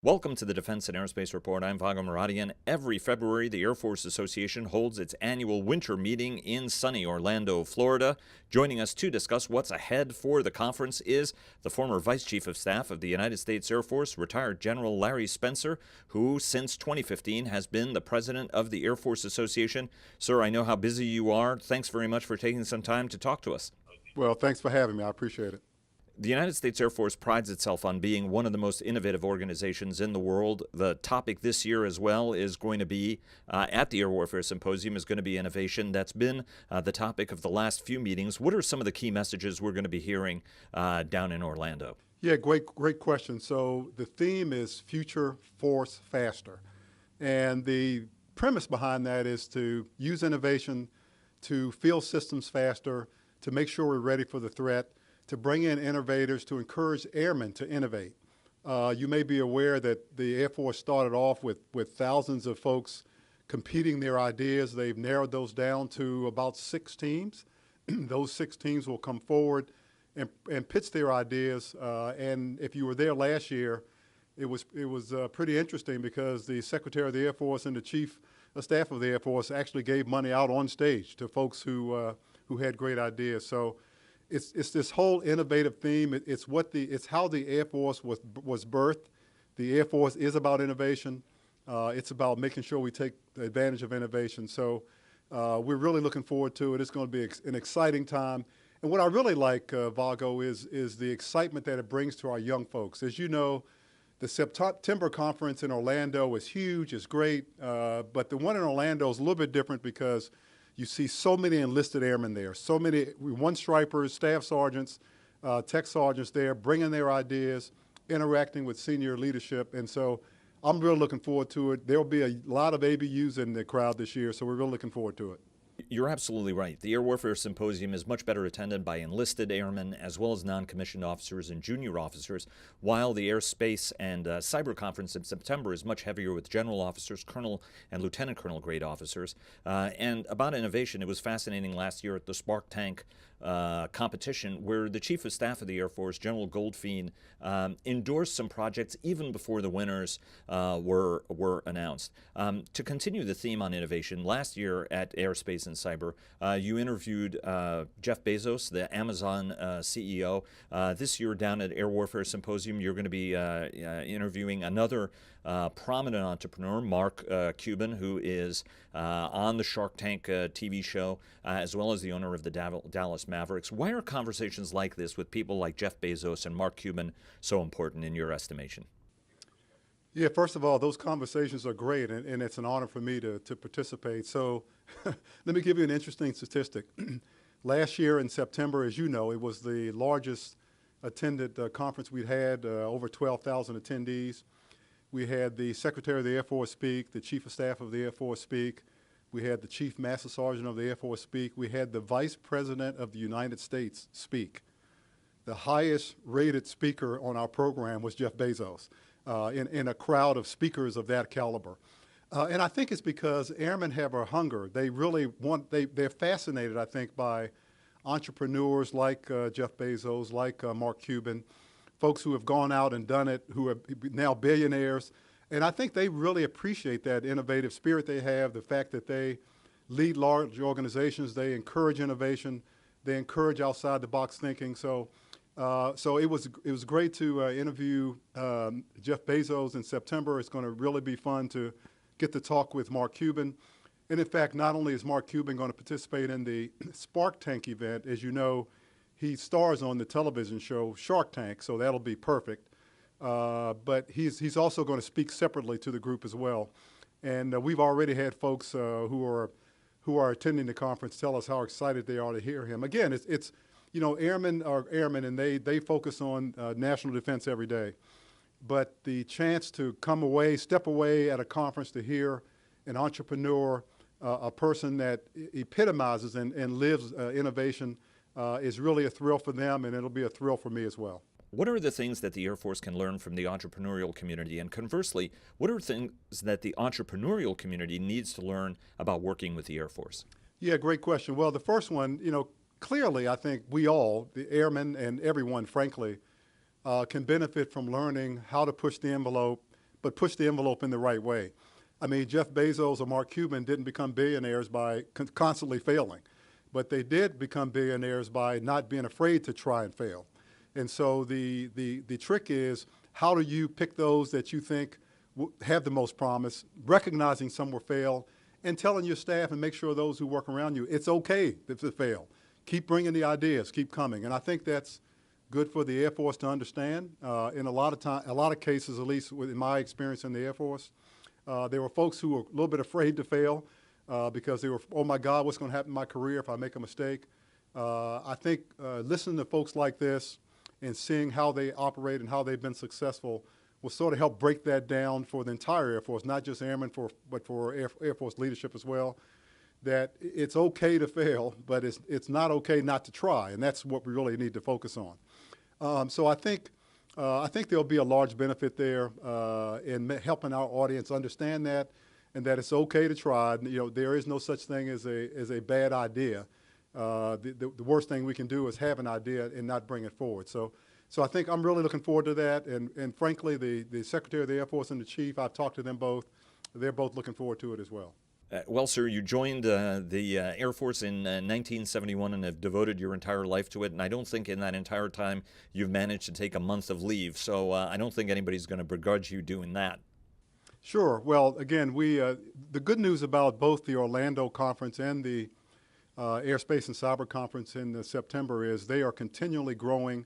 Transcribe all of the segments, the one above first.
Welcome to the Defense and Aerospace Report. I'm Vago Muradian. Every February, the Air Force Association holds its annual winter meeting in sunny Orlando, Florida. Joining us to discuss what's ahead for the conference is the former Vice Chief of Staff of the United States Air Force, retired General Larry Spencer, who since 2015 has been the president of the Air Force Association. Sir, I know how busy you are. Thanks very much for taking some time to talk to us. Well, thanks for having me. I appreciate it. The United States Air Force prides itself on being one of the most innovative organizations in the world. The topic this year as well is going to be, at the Air Warfare Symposium, is going to be innovation. That's been the topic of the last few meetings. What are some of the key messages we're going to be hearing down in Orlando? Yeah, great question. So the theme is Future Force Faster. And the premise behind that is to use innovation to field systems faster, to make sure we're ready for the threat, to bring in innovators, to encourage airmen to innovate. You may be aware that the Air Force started off with thousands of folks competing their ideas. They've narrowed those down to about 6 teams. Those 6 teams will come forward and pitch their ideas. And if you were there last year, it was pretty interesting because the Secretary of the Air Force and the Chief of Staff of the Air Force actually gave money out on stage to folks who had great ideas. So it's this whole innovative theme. It's how the Air Force was birthed. The Air Force is about innovation. It's about making sure we take advantage of innovation. So we're really looking forward to it. It's going to be an exciting time. And what I really like, Vago, is the excitement that it brings to our young folks. As you know, the September conference in Orlando is huge. It's great. But the one in Orlando is a little bit different because you see so many enlisted airmen there, so many one-stripers, staff sergeants, tech sergeants there, bringing their ideas, interacting with senior leadership. And so I'm really looking forward to it. There'll be a lot of ABUs in the crowd this year, so we're really looking forward to it. You're absolutely right. The Air Warfare Symposium is much better attended by enlisted airmen as well as non-commissioned officers and junior officers, while the Aerospace and Cyber Conference in September is much heavier with general officers, colonel and lieutenant colonel grade officers. And about innovation, it was fascinating last year at the Spark Tank competition where the Chief of Staff of the Air Force, General Goldfein, endorsed some projects even before the winners were announced. To continue the theme on innovation, last year at Aerospace and Cyber, you interviewed Jeff Bezos, the Amazon CEO. This year down at Air Warfare Symposium, you're going to be interviewing another prominent entrepreneur, Mark Cuban, who is on the Shark Tank TV show, as well as the owner of the Dallas Mavericks. Why are conversations like this with people like Jeff Bezos and Mark Cuban so important in your estimation? Yeah, first of all, those conversations are great, and it's an honor for me to participate. So let me give you an interesting statistic. Last year in September, as you know, it was the largest attended conference we'd had, over 12,000 attendees. We had the Secretary of the Air Force speak, the Chief of Staff of the Air Force speak. We had the Chief Master Sergeant of the Air Force speak. We had the Vice President of the United States speak. The highest rated speaker on our program was Jeff Bezos in a crowd of speakers of that caliber. And I think it's because airmen have a hunger. They really they're fascinated, I think, by entrepreneurs like Jeff Bezos, like Mark Cuban, folks who have gone out and done it, who are now billionaires. And I think they really appreciate that innovative spirit they have, the fact that they lead large organizations, they encourage innovation, they encourage outside-the-box thinking. So it was great to interview Jeff Bezos in September. It's going to really be fun to get to talk with Mark Cuban. And in fact, not only is Mark Cuban going to participate in the Spark Tank event, as you know, he stars on the television show Shark Tank, so that'll be perfect. But he's also going to speak separately to the group as well. And we've already had folks who are attending the conference tell us how excited they are to hear him. Again, it's you know, airmen are airmen, and they focus on national defense every day. But the chance to step away at a conference to hear an entrepreneur, a person that epitomizes and lives innovation is really a thrill for them, and it'll be a thrill for me as well. What are the things that the Air Force can learn from the entrepreneurial community? And conversely, what are things that the entrepreneurial community needs to learn about working with the Air Force? Yeah, great question. Well, the first one, you know, clearly I think we all, the airmen and everyone, frankly, can benefit from learning how to push the envelope, but push the envelope in the right way. I mean, Jeff Bezos or Mark Cuban didn't become billionaires by constantly failing, but they did become billionaires by not being afraid to try and fail. And so the trick is, how do you pick those that you think have the most promise, recognizing some will fail, and telling your staff and make sure those who work around you, it's okay to fail. Keep bringing the ideas, keep coming. And I think that's good for the Air Force to understand. In a lot of cases, at least in my experience in the Air Force, there were folks who were a little bit afraid to fail because they were, oh my God, what's going to happen in my career if I make a mistake? I think listening to folks like this and seeing how they operate and how they've been successful will sort of help break that down for the entire Air Force, not just airmen, but for Air Force leadership as well, that it's okay to fail, but it's not okay not to try, and that's what we really need to focus on. So I think there'll be a large benefit there in helping our audience understand that, and that it's okay to try. You know, there is no such thing as a bad idea. The worst thing we can do is have an idea and not bring it forward. So I think I'm really looking forward to that. And frankly, the Secretary of the Air Force and the Chief, I've talked to them both. They're both looking forward to it as well. Well, sir, you joined the Air Force in 1971 and have devoted your entire life to it. And I don't think in that entire time you've managed to take a month of leave. So I don't think anybody's going to begrudge you doing that. Sure. Well, again, the good news about both the Orlando conference and the Airspace and Cyber Conference in September is they are continually growing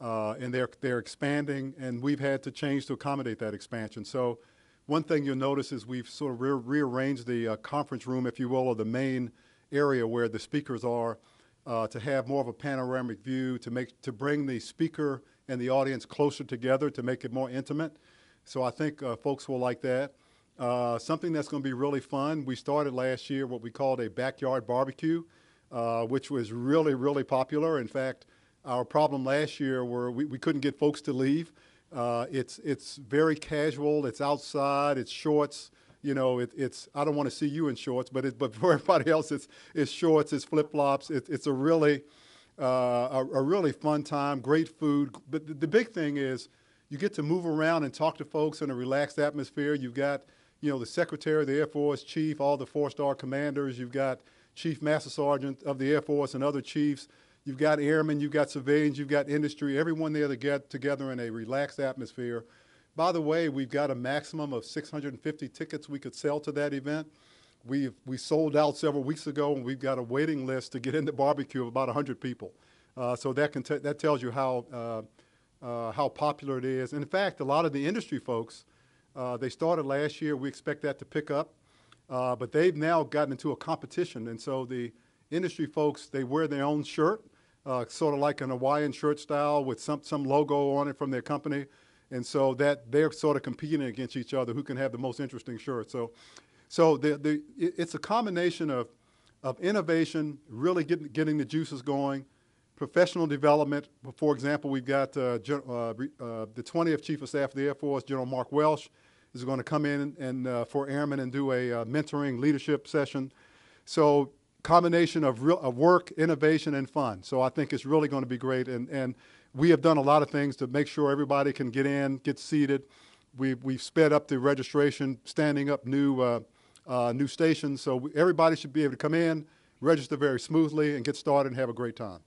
and they're expanding, and we've had to change to accommodate that expansion. So one thing you'll notice is we've sort of rearranged the conference room, if you will, or the main area where the speakers are, to have more of a panoramic view, to bring the speaker and the audience closer together, to make it more intimate. So I think folks will like that. Something that's going to be really fun, we started last year what we called a backyard barbecue, which was really, really popular. In fact, our problem last year were we couldn't get folks to leave. It's very casual, it's outside, it's shorts. You know, it's I don't want to see you in shorts, but for everybody else, it's shorts, it's flip-flops. It's a really fun time, great food. But the big thing is you get to move around and talk to folks in a relaxed atmosphere. You've got, you know, the Secretary of the Air Force, Chief, all the four-star commanders. You've got Chief Master Sergeant of the Air Force and other chiefs. You've got airmen, you've got civilians, you've got industry, everyone there to get together in a relaxed atmosphere. By the way, we've got a maximum of 650 tickets we could sell to that event. We sold out several weeks ago, and we've got a waiting list to get in the barbecue of about 100 people. So that tells you how popular it is. And in fact, a lot of the industry folks, they started last year. We expect that to pick up. But they've now gotten into a competition. And so the industry folks, they wear their own shirt, sort of like an Hawaiian shirt style with some logo on it from their company. And so that they're sort of competing against each other, who can have the most interesting shirt. So it's a combination of innovation, really getting the juices going, professional development. For example, we've got the 20th Chief of Staff of the Air Force, General Mark Welsh, is going to come in and for Airmen and do a mentoring leadership session. So combination of work, innovation, and fun. So I think it's really going to be great. And we have done a lot of things to make sure everybody can get in, get seated. We've sped up the registration, standing up new stations. So everybody should be able to come in, register very smoothly, and get started and have a great time.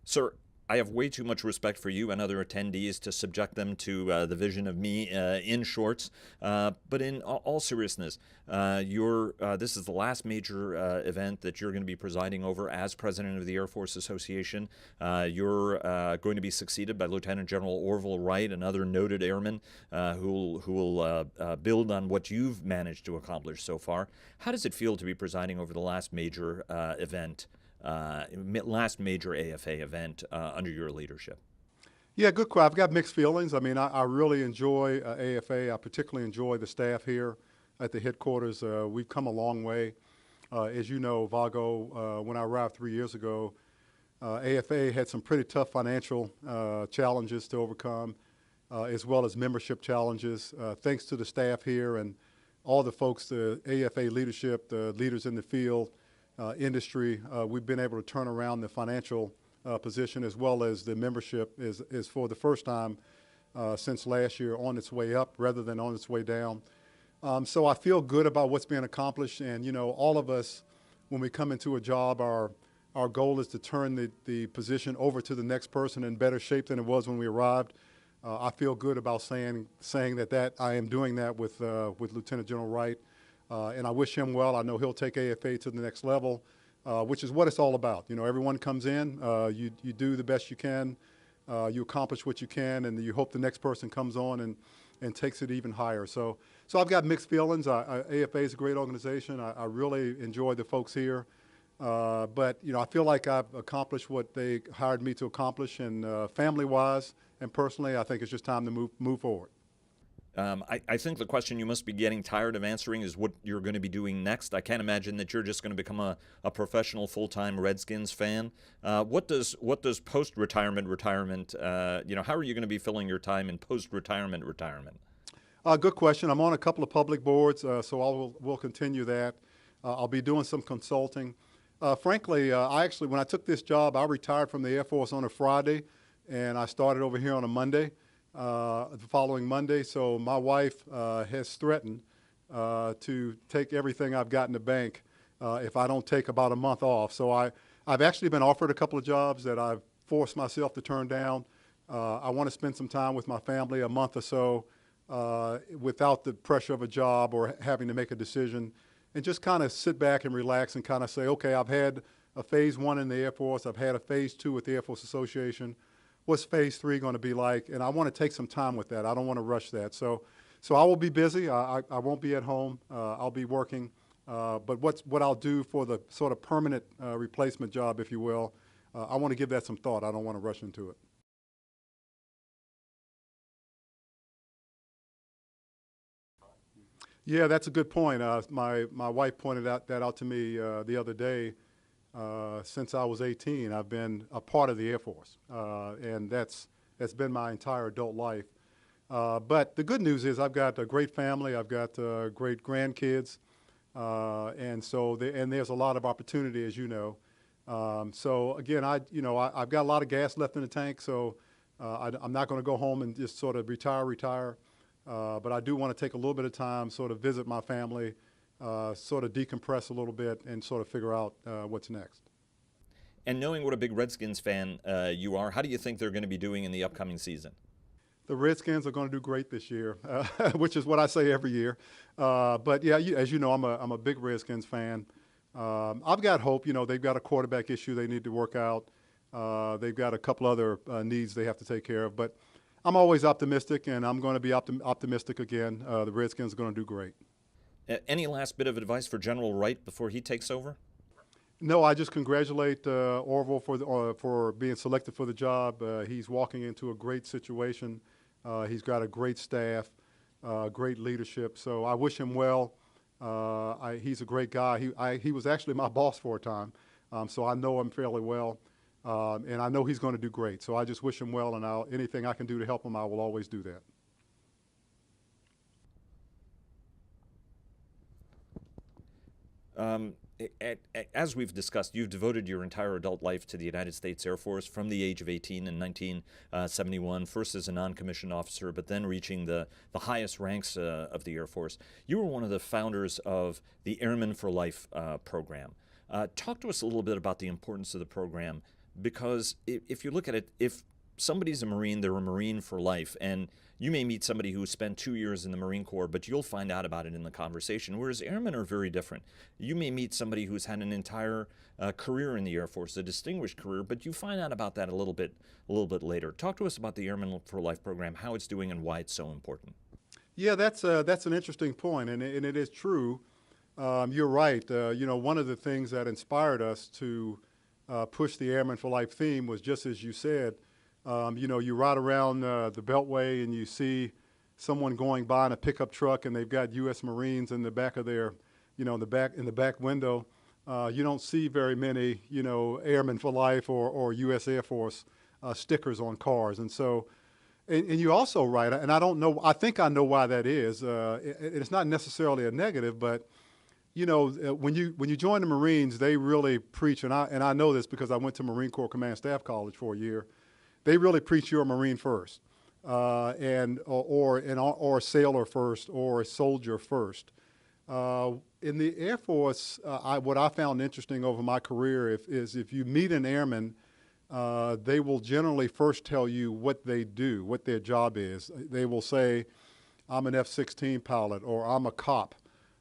Sir, I have way too much respect for you and other attendees to subject them to the vision of me in shorts. But in all seriousness, this is the last major event that you're going to be presiding over as president of the Air Force Association. You're going to be succeeded by Lieutenant General Orville Wright, another noted airman who will build on what you've managed to accomplish so far. How does it feel to be presiding over the last major event? Last major AFA event under your leadership? Yeah, good question. I've got mixed feelings. I mean, I really enjoy AFA. I particularly enjoy the staff here at the headquarters. We've come a long way. As you know, Vago, when I arrived 3 years ago, AFA had some pretty tough financial challenges to overcome, as well as membership challenges. Thanks to the staff here and all the folks, the AFA leadership, the leaders in the field, industry, we've been able to turn around the financial position, as well as the membership is for the first time since last year, on its way up rather than on its way down. So I feel good about what's being accomplished, and all of us, when we come into a job, our goal is to turn the position over to the next person in better shape than it was when we arrived. I feel good about saying that I am doing that with Lieutenant General Wright, and I wish him well. I know he'll take AFA to the next level, which is what it's all about. Everyone comes in, you do the best you can, you accomplish what you can, and you hope the next person comes on and takes it even higher. So I've got mixed feelings. AFA is a great organization. I really enjoy the folks here. But I feel like I've accomplished what they hired me to accomplish, and family-wise and personally, I think it's just time to move forward. I think the question you must be getting tired of answering is what you're going to be doing next. I can't imagine that you're just going to become a professional, full-time Redskins fan. What does post-retirement, how are you going to be filling your time in post-retirement retirement? Good question. I'm on a couple of public boards, so we'll continue that. I'll be doing some consulting. Frankly, when I took this job, I retired from the Air Force on a Friday, and I started over here on a Monday, the following Monday. So my wife has threatened to take everything I've got in the bank if I don't take about a month off. So I've actually been offered a couple of jobs that I've forced myself to turn down. I want to spend some time with my family, a month or so, without the pressure of a job or having to make a decision, and just kind of sit back and relax and kind of say, okay, I've had a phase 1 in the Air Force. I've had a phase 2 with the Air Force Association. What's phase 3 going to be like? And I want to take some time with that. I don't want to rush that. So I will be busy. I won't be at home. I'll be working. But what I'll do for the sort of permanent replacement job, if you will, I want to give that some thought. I don't want to rush into it. Yeah, that's a good point. My wife pointed that out to me the other day. Since I was 18, I've been a part of the Air Force, and that's been my entire adult life. But the good news is I've got a great family. I've got great grandkids, and there's a lot of opportunity, as you know. So again, I've got a lot of gas left in the tank. So I'm not going to go home and just sort of retire. But I do want to take a little bit of time, sort of visit my family, sort of decompress a little bit, and sort of figure out what's next. And knowing what a big Redskins fan you are, how do you think they're going to be doing in the upcoming season? The Redskins are going to do great this year, which is what I say every year. But yeah, as you know, I'm a big Redskins fan. I've got hope. They've got a quarterback issue they need to work out. They've got a couple other needs they have to take care of. But I'm always optimistic, and I'm going to be optimistic again. The Redskins are going to do great. Any last bit of advice for General Wright before he takes over? No, I just congratulate Orville for being selected for the job. He's walking into a great situation. He's got a great staff, great leadership. So I wish him well. He's a great guy. He was actually my boss for a time, so I know him fairly well. And I know he's going to do great. So I just wish him well, and anything I can do to help him, I will always do that. As we've discussed, you've devoted your entire adult life to the United States Air Force from the age of 18 in 1971, first as a non-commissioned officer, but then reaching the highest ranks of the Air Force. You were one of the founders of the Airmen for Life program. Talk to us a little bit about the importance of the program, because if you look at it, if somebody's a Marine, they're a Marine for life, and you may meet somebody who spent 2 years in the Marine Corps, but you'll find out about it in the conversation, whereas airmen are very different. You may meet somebody who's had an entire career in the Air Force, a distinguished career, but you find out about that a little bit later. Talk to us about the Airmen for Life program, how it's doing and why it's so important. Yeah, that's an interesting point, and it is true. You're right. One of the things that inspired us to push the Airmen for Life theme was just as you said. You ride around the Beltway and you see someone going by in a pickup truck, and they've got U.S. Marines in the back of their, in the back window. You don't see very many, Airmen for Life or U.S. Air Force stickers on cars, and so. And you're also right, and I don't know. I think I know why that is. It's not necessarily a negative, but when you join the Marines, they really preach, and I know this because I went to Marine Corps Command Staff College for a year. They really preach you're a Marine first. or a sailor first or a soldier first. In the Air Force, what I found interesting over my career is if you meet an airman, they will generally first tell you what they do, what their job is. They will say, I'm an F-16 pilot, or I'm a cop,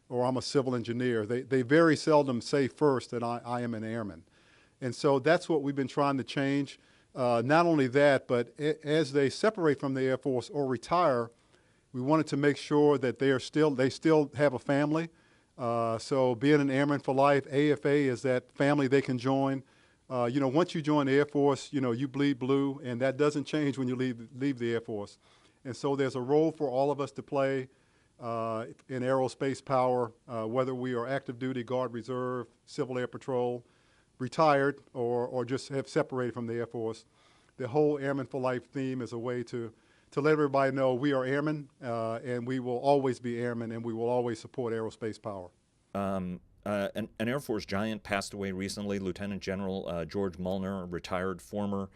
or I'm a civil engineer. They very seldom say first that I am an airman. And so that's what we've been trying to change. Not only that, but as they separate from the Air Force or retire, we wanted to make sure that they still have a family. So being an airman for life, AFA is that family they can join. Once you join the Air Force, you bleed blue, and that doesn't change when you leave the Air Force. And so there's a role for all of us to play in aerospace power, whether we are active duty, Guard Reserve, Civil Air Patrol, retired, or just have separated from the Air Force. The whole Airman for Life theme is a way to let everybody know we are airmen, and we will always be airmen, and we will always support aerospace power. An Air Force giant passed away recently, Lieutenant General George Muellner, retired former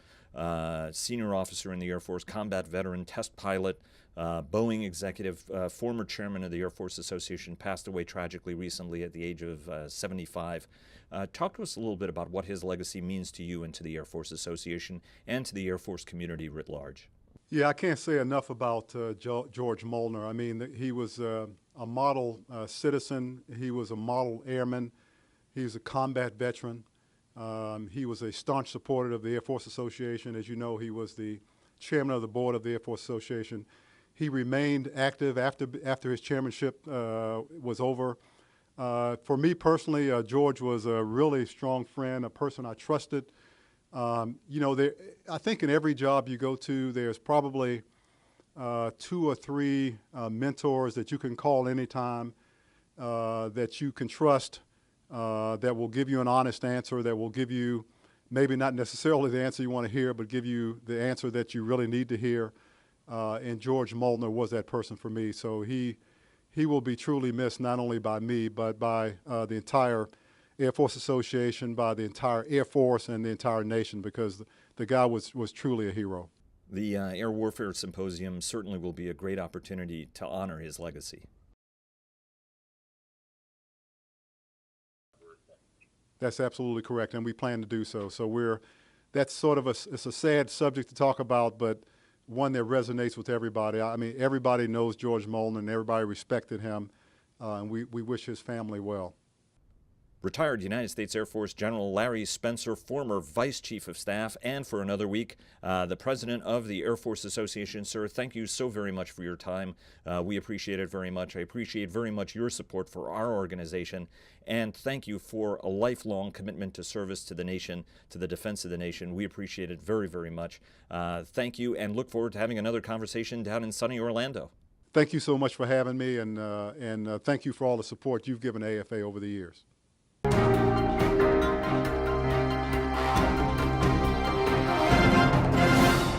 senior officer in the Air Force, combat veteran, test pilot, Boeing executive, former chairman of the Air Force Association, passed away tragically recently at the age of 75. Talk to us a little bit about what his legacy means to you and to the Air Force Association and to the Air Force community writ large. Yeah, I can't say enough about George Muellner. I mean, he was a model citizen. He was a model airman. He was a combat veteran. He was a staunch supporter of the Air Force Association. As you know, he was the chairman of the board of the Air Force Association. He remained active after his chairmanship was over. For me personally, George was a really strong friend, a person I trusted. I think in every job you go to, there's probably 2 or 3 mentors that you can call anytime, that you can trust, that will give you an honest answer, that will give you maybe not necessarily the answer you want to hear, but give you the answer that you really need to hear. And George Muellner was that person for me. So he will be truly missed, not only by me, but by the entire Air Force Association, by the entire Air Force and the entire nation, because the guy was truly a hero. The Air Warfare Symposium certainly will be a great opportunity to honor his legacy. That's absolutely correct, and we plan to do so. So that's sort of it's a sad subject to talk about, but one that resonates with everybody. I mean, everybody knows George Muellner, and everybody respected him, and we wish his family well. Retired United States Air Force General Larry Spencer, former Vice Chief of Staff, and for another week, the President of the Air Force Association. Sir, thank you so very much for your time. We appreciate it very much. I appreciate very much your support for our organization, and thank you for a lifelong commitment to service to the nation, to the defense of the nation. We appreciate it very, very much. Thank you, and look forward to having another conversation down in sunny Orlando. Thank you so much for having me, and thank you for all the support you've given AFA over the years.